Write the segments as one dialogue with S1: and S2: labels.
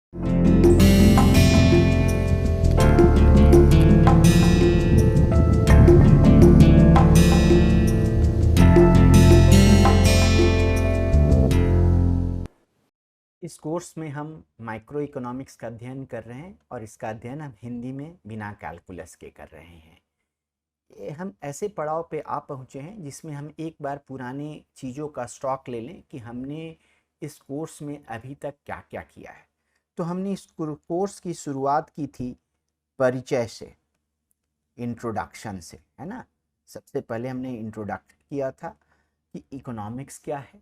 S1: इस कोर्स में हम माइक्रो इकोनॉमिक्स का अध्ययन कर रहे हैं और इसका अध्ययन हम हिंदी में बिना कैलकुलस के कर रहे हैं। ये हम ऐसे पड़ाव पे आ पहुँचे हैं जिसमें हम एक बार पुराने चीज़ों का स्टॉक ले लें कि हमने इस कोर्स में अभी तक क्या क्या किया है। तो हमने इस कोर्स की शुरुआत की थी परिचय से, इंट्रोडक्शन से, है ना। सबसे पहले हमने इंट्रोडक्ट किया था कि इकोनॉमिक्स क्या है,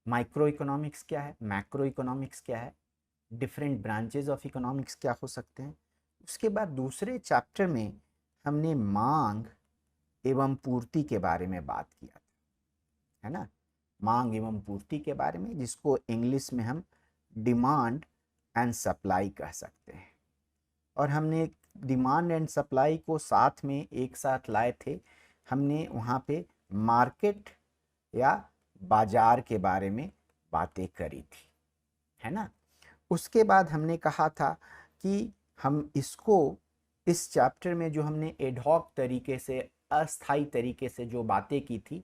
S1: माइक्रो इकोनॉमिक्स क्या है, मैक्रो इकोनॉमिक्स क्या है, डिफरेंट ब्रांचेज ऑफ इकोनॉमिक्स क्या हो सकते हैं। उसके बाद दूसरे चैप्टर में हमने मांग एवं पूर्ति के बारे में बात किया था, है ना। मांग एवं पूर्ति के बारे में, जिसको इंग्लिश में हम डिमांड एंड सप्लाई कह सकते हैं। और हमने डिमांड एंड सप्लाई को साथ में एक साथ लाए थे। हमने वहाँ पे मार्केट या बाजार के बारे में बातें करी थी, है ना। उसके बाद हमने कहा था कि हम इसको इस चैप्टर में जो हमने एडहॉक तरीके से, अस्थाई तरीके से जो बातें की थी,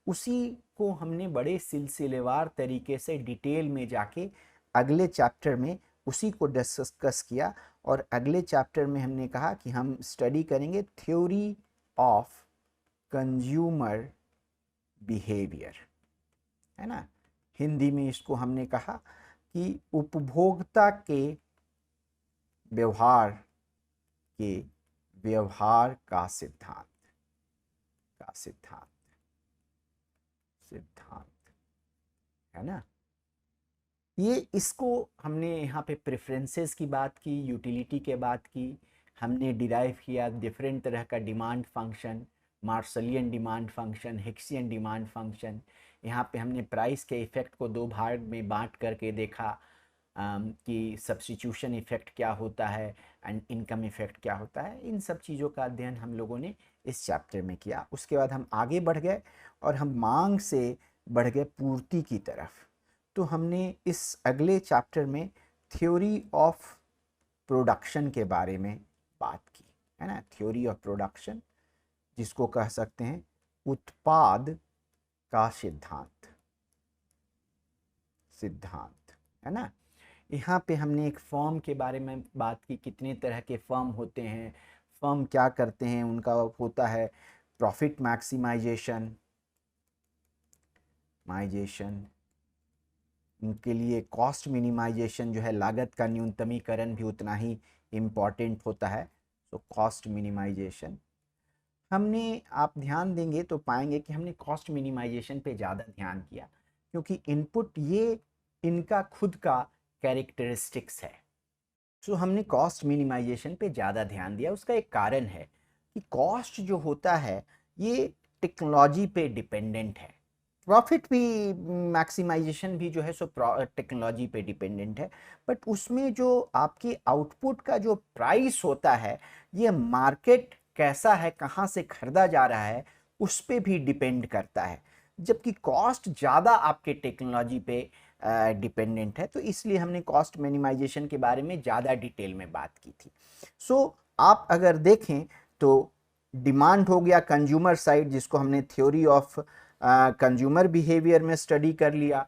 S1: उसी को हमने बड़े सिलसिलेवार तरीके से डिटेल में जाके अगले चैप्टर में उसी को डिस्कस किया। और अगले चैप्टर में हमने कहा कि हम स्टडी करेंगे थ्योरी ऑफ कंज्यूमर बिहेवियर, है ना। हिंदी में इसको हमने कहा कि उपभोक्ता के व्यवहार का सिद्धांत, है ना। ये इसको हमने यहाँ पे प्रेफरेंसेस की बात की, यूटिलिटी के बात की, हमने डिराइव किया डिफरेंट तरह का demand function, Marshallian demand function, Hicksian demand function. यहाँ पे हमने प्राइस के इफेक्ट को दो भाग में बांट करके देखा कि सब्स्टिट्यूशन इफेक्ट क्या होता है एंड इनकम इफेक्ट क्या होता है। इन सब चीज़ों का अध्ययन हम लोगों ने इस चैप्टर में किया। उसके बाद हम आगे बढ़ गए और हम मांग से बढ़ गए पूर्ति की तरफ। तो हमने इस अगले चैप्टर में थ्योरी ऑफ प्रोडक्शन के बारे में बात की, है ना। थ्योरी ऑफ प्रोडक्शन, जिसको कह सकते हैं उत्पाद का सिद्धांत, है ना। यहाँ पे हमने एक फर्म के बारे में बात की, कितने तरह के फर्म होते हैं, फर्म क्या करते हैं, उनका होता है प्रॉफिट मैक्सिमाइजेशन, उनके लिए कॉस्ट मिनिमाइजेशन जो है, लागत का न्यूनतमीकरण भी उतना ही इम्पॉर्टेंट होता है। तो कॉस्ट मिनिमाइजेशन हमने, आप ध्यान देंगे तो पाएंगे कि हमने कॉस्ट मिनिमाइजेशन पे ज़्यादा ध्यान किया, क्योंकि इनपुट ये इनका खुद का कैरेक्टरिस्टिक्स है। सो हमने कॉस्ट मिनिमाइजेशन पे ज़्यादा ध्यान दिया। उसका एक कारण है कि कॉस्ट जो होता है ये टेक्नोलॉजी पे डिपेंडेंट है, प्रॉफिट भी, मैक्सिमाइजेशन भी जो है सो टेक्नोलॉजी पे डिपेंडेंट है। बट उसमें जो आपके आउटपुट का जो प्राइस होता है, ये मार्केट कैसा है, कहाँ से खरीदा जा रहा है, उस पर भी डिपेंड करता है। जबकि कॉस्ट ज़्यादा आपके टेक्नोलॉजी पे डिपेंडेंट है। तो इसलिए हमने कॉस्ट मिनिमाइजेशन के बारे में ज़्यादा डिटेल में बात की थी। सो आप अगर देखें तो डिमांड हो गया कंज्यूमर साइड, जिसको हमने थ्योरी ऑफ कंज्यूमर बिहेवियर में स्टडी कर लिया।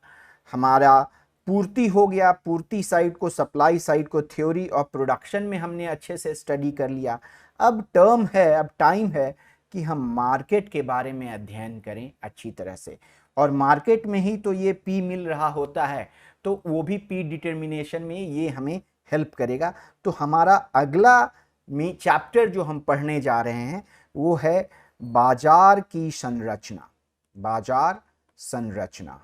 S1: हमारा पूर्ति हो गया, पूर्ति साइड को, सप्लाई साइड को थ्योरी ऑफ प्रोडक्शन में हमने अच्छे से स्टडी कर लिया। अब टाइम है कि हम मार्केट के बारे में अध्ययन करें अच्छी तरह से। और मार्केट में ही तो ये पी मिल रहा होता है, तो वो भी पी डिटर्मिनेशन में ये हमें हेल्प करेगा। तो हमारा अगला चैप्टर जो हम पढ़ने जा रहे हैं वो है बाजार की बाजार संरचना,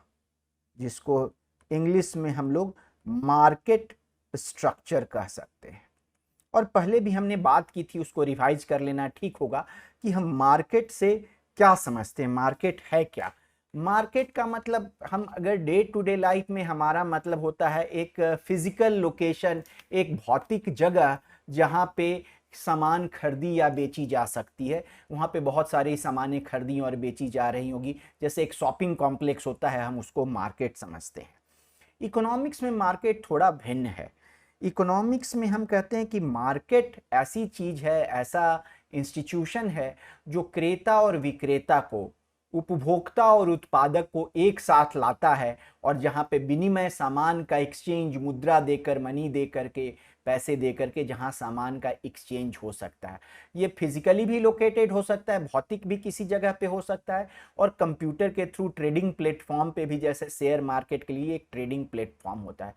S1: जिसको इंग्लिश में हम लोग मार्केट स्ट्रक्चर कह सकते हैं। और पहले भी हमने बात की थी, उसको रिवाइज कर लेना ठीक होगा कि हम मार्केट से क्या समझते हैं, मार्केट है क्या। मार्केट का मतलब, हम अगर डे टू डे लाइफ में, हमारा मतलब होता है एक फिजिकल लोकेशन, एक भौतिक जगह जहाँ पे सामान खरीदी या बेची जा सकती है। वहाँ पे बहुत सारी सामानें खरीदी और बेची जा रही होगी, जैसे एक शॉपिंग कॉम्प्लेक्स होता है, हम उसको मार्केट समझते हैं। इकोनॉमिक्स में मार्केट थोड़ा भिन्न है। इकोनॉमिक्स में हम कहते हैं कि मार्केट ऐसी चीज है, ऐसा इंस्टीट्यूशन है जो क्रेता और विक्रेता को, उपभोक्ता और उत्पादक को एक साथ लाता है, और जहां पे विनिमय, सामान का एक्सचेंज, मुद्रा देकर, मनी दे करके, पैसे दे करके जहां सामान का एक्सचेंज हो सकता है। ये फिजिकली भी लोकेटेड हो सकता है, भौतिक भी किसी जगह पे हो सकता है, और कंप्यूटर के थ्रू ट्रेडिंग प्लेटफॉर्म पे भी, जैसे शेयर मार्केट के लिए एक ट्रेडिंग प्लेटफॉर्म होता है।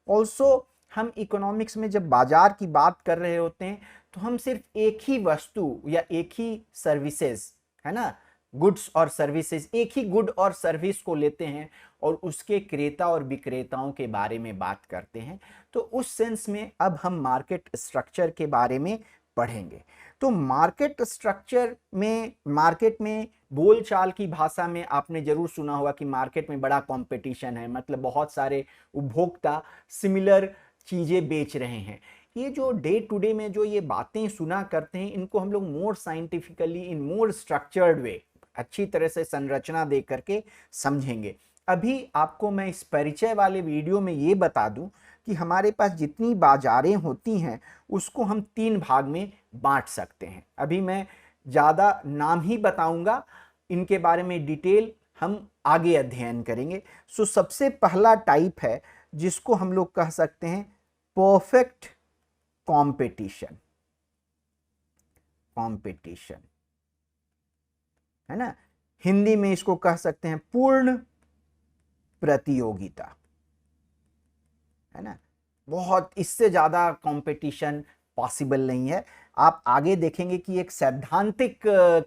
S1: ऑल्सो हम इकोनॉमिक्स में जब बाजार की बात कर रहे होते हैं तो हम सिर्फ एक ही वस्तु या एक ही सर्विसेज, है ना, गुड्स और सर्विसेज, एक ही गुड और सर्विस को लेते हैं और उसके क्रेता और विक्रेताओं के बारे में बात करते हैं। तो उस सेंस में अब हम मार्केट स्ट्रक्चर के बारे में पढ़ेंगे। तो मार्केट स्ट्रक्चर में, मार्केट में बोलचाल की भाषा में आपने जरूर सुना होगा कि मार्केट में बड़ा कंपटीशन है, मतलब बहुत सारे उपभोक्ता सिमिलर चीजें बेच रहे हैं। ये जो डे टू डे में जो ये बातें सुना करते हैं, इनको हम लोग मोर साइंटिफिकली, इन मोर स्ट्रक्चर्ड वे, अच्छी तरह से संरचना दे करके समझेंगे। अभी आपको मैं इस परिचय वाले वीडियो में ये बता दूं कि हमारे पास जितनी बाजारें होती हैं उसको हम 3 भाग में बांट सकते हैं। अभी मैं ज़्यादा नाम ही बताऊंगा, इनके बारे में डिटेल हम आगे अध्ययन करेंगे। सो सबसे पहला टाइप है जिसको हम लोग कह सकते हैं परफेक्ट कंपटीशन। कंपटीशन, है ना, हिंदी में इसको कह सकते हैं पूर्ण प्रतियोगिता, है ना। बहुत इससे ज्यादा कंपटीशन पॉसिबल नहीं है। आप आगे देखेंगे कि एक सैद्धांतिक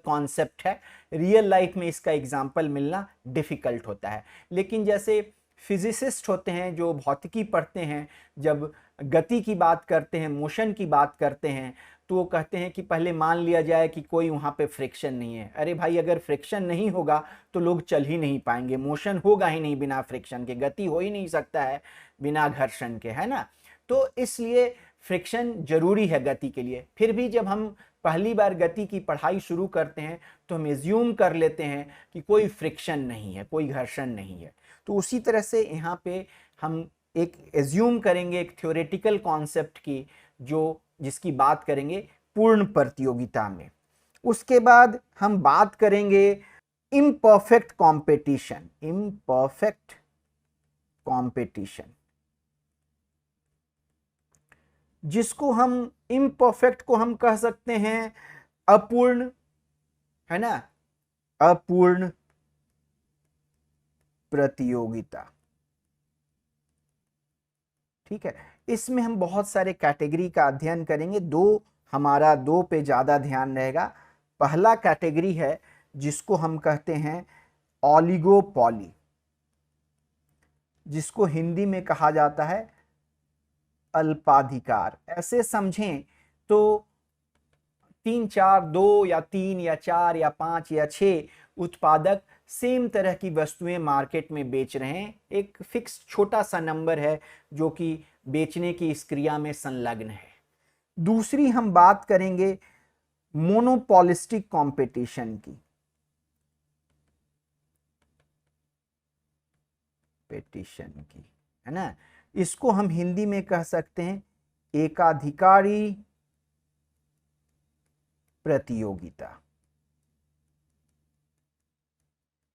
S1: कॉन्सेप्ट है, रियल लाइफ में इसका एग्जाम्पल मिलना डिफिकल्ट होता है। लेकिन जैसे फिजिसिस्ट होते हैं जो भौतिकी पढ़ते हैं, जब गति की बात करते हैं, मोशन की बात करते हैं, तो वो कहते हैं कि पहले मान लिया जाए कि कोई वहाँ पे फ्रिक्शन नहीं है। अरे भाई, अगर फ्रिक्शन नहीं होगा तो लोग चल ही नहीं पाएंगे, मोशन होगा ही नहीं बिना फ्रिक्शन के, गति हो ही नहीं सकता है बिना घर्षण के, है ना। तो इसलिए फ्रिक्शन जरूरी है गति के लिए। फिर भी जब हम पहली बार गति की पढ़ाई शुरू करते हैं तो हम एज्यूम कर लेते हैं कि कोई फ्रिक्शन नहीं है, कोई घर्षण नहीं है। तो उसी तरह से यहाँ पे हम एक एज्यूम करेंगे एक थ्योरेटिकल कॉन्सेप्ट की, जो जिसकी बात करेंगे पूर्ण प्रतियोगिता में। उसके बाद हम बात करेंगे इम्परफेक्ट कंपटीशन। इम्परफेक्ट कंपटीशन, जिसको हम, इम्परफेक्ट को हम कह सकते हैं अपूर्ण, है ना, अपूर्ण प्रतियोगिता। ठीक है, इसमें हम बहुत सारे कैटेगरी का अध्ययन करेंगे। हमारा दो पे ज्यादा ध्यान रहेगा। पहला कैटेगरी है जिसको हम कहते हैं ऑलिगोपॉली, जिसको हिंदी में कहा जाता है अल्पाधिकार। ऐसे समझें तो 3 4, 2 या 3 या 4 या 5 या 6 उत्पादक सेम तरह की वस्तुएं मार्केट में बेच रहे हैं। एक फिक्स छोटा सा नंबर है जो कि बेचने की इस क्रिया में संलग्न है। दूसरी हम बात करेंगे मोनोपॉलिस्टिक कंपटीशन की। है ना, इसको हम हिंदी में कह सकते हैं एकाधिकारी प्रतियोगिता।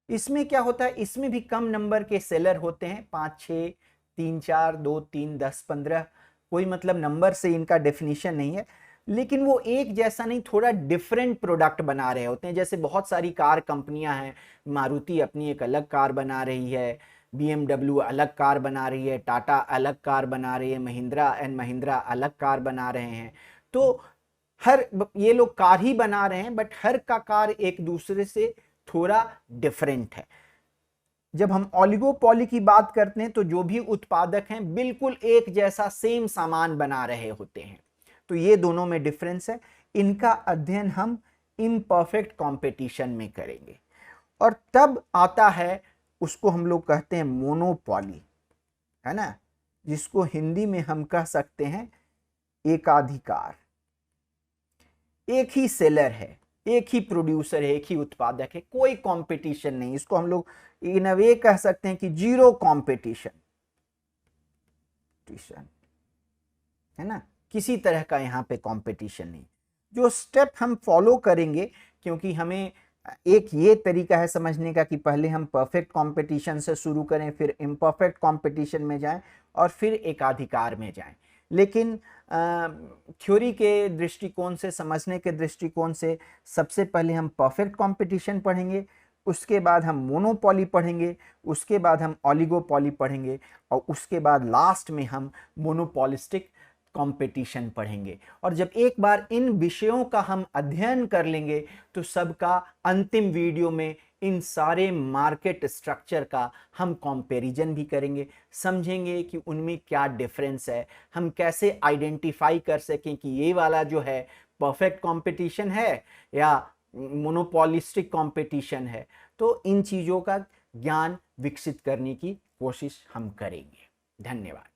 S1: इसमें क्या होता है, इसमें भी कम नंबर के सेलर होते हैं, 5 6, 3 4, 2 3, 10 15, कोई मतलब नंबर से इनका डेफिनेशन नहीं है। लेकिन वो एक जैसा नहीं, थोड़ा डिफरेंट प्रोडक्ट बना रहे होते हैं। जैसे बहुत सारी कार कंपनियां हैं, मारुति अपनी एक अलग कार बना रही है, BMW अलग कार बना रही है, टाटा अलग कार बना रही है, महिंद्रा एंड महिंद्रा अलग कार बना रहे हैं। तो हर, ये लोग कार ही बना रहे हैं, बट हर का कार एक दूसरे से थोड़ा डिफरेंट है। जब हम ऑलिगोपॉली की बात करते हैं तो जो भी उत्पादक हैं बिल्कुल एक जैसा सेम सामान बना रहे होते हैं। तो ये दोनों में डिफरेंस है। इनका अध्ययन हम इम्परफेक्ट कंपटीशन में करेंगे। और तब आता है, उसको हम लोग कहते हैं मोनोपॉली, है ना, जिसको हिंदी में हम कह सकते हैं एकाधिकार। एक ही सेलर है, एक ही प्रोड्यूसर है, एक ही उत्पादक है, कोई कंपटीशन नहीं। इसको हम लोग इन अ वे कह सकते हैं कि जीरो कंपटीशन। है ना, किसी तरह का यहाँ पे कंपटीशन नहीं। जो स्टेप हम फॉलो करेंगे, क्योंकि हमें एक ये तरीका है समझने का कि पहले हम परफेक्ट कंपटीशन से शुरू करें, फिर इम्परफेक्ट कंपटीशन में जाएं और फिर एकाधिकार में जाएं। लेकिन थ्योरी के दृष्टिकोण से, समझने के दृष्टिकोण से, सबसे पहले हम परफेक्ट कंपटीशन पढ़ेंगे, उसके बाद हम मोनोपॉली पढ़ेंगे, उसके बाद हम ऑलिगोपॉली पढ़ेंगे और उसके बाद लास्ट में हम मोनोपॉलिस्टिक कंपटीशन पढ़ेंगे। और जब एक बार इन विषयों का हम अध्ययन कर लेंगे तो सबका अंतिम वीडियो में इन सारे मार्केट स्ट्रक्चर का हम कंपैरिजन भी करेंगे, समझेंगे कि उनमें क्या डिफरेंस है, हम कैसे आइडेंटिफाई कर सकें कि ये वाला जो है परफेक्ट कंपटीशन है या मोनोपॉलिस्टिक कंपटीशन है। तो इन चीज़ों का ज्ञान विकसित करने की कोशिश हम करेंगे। धन्यवाद।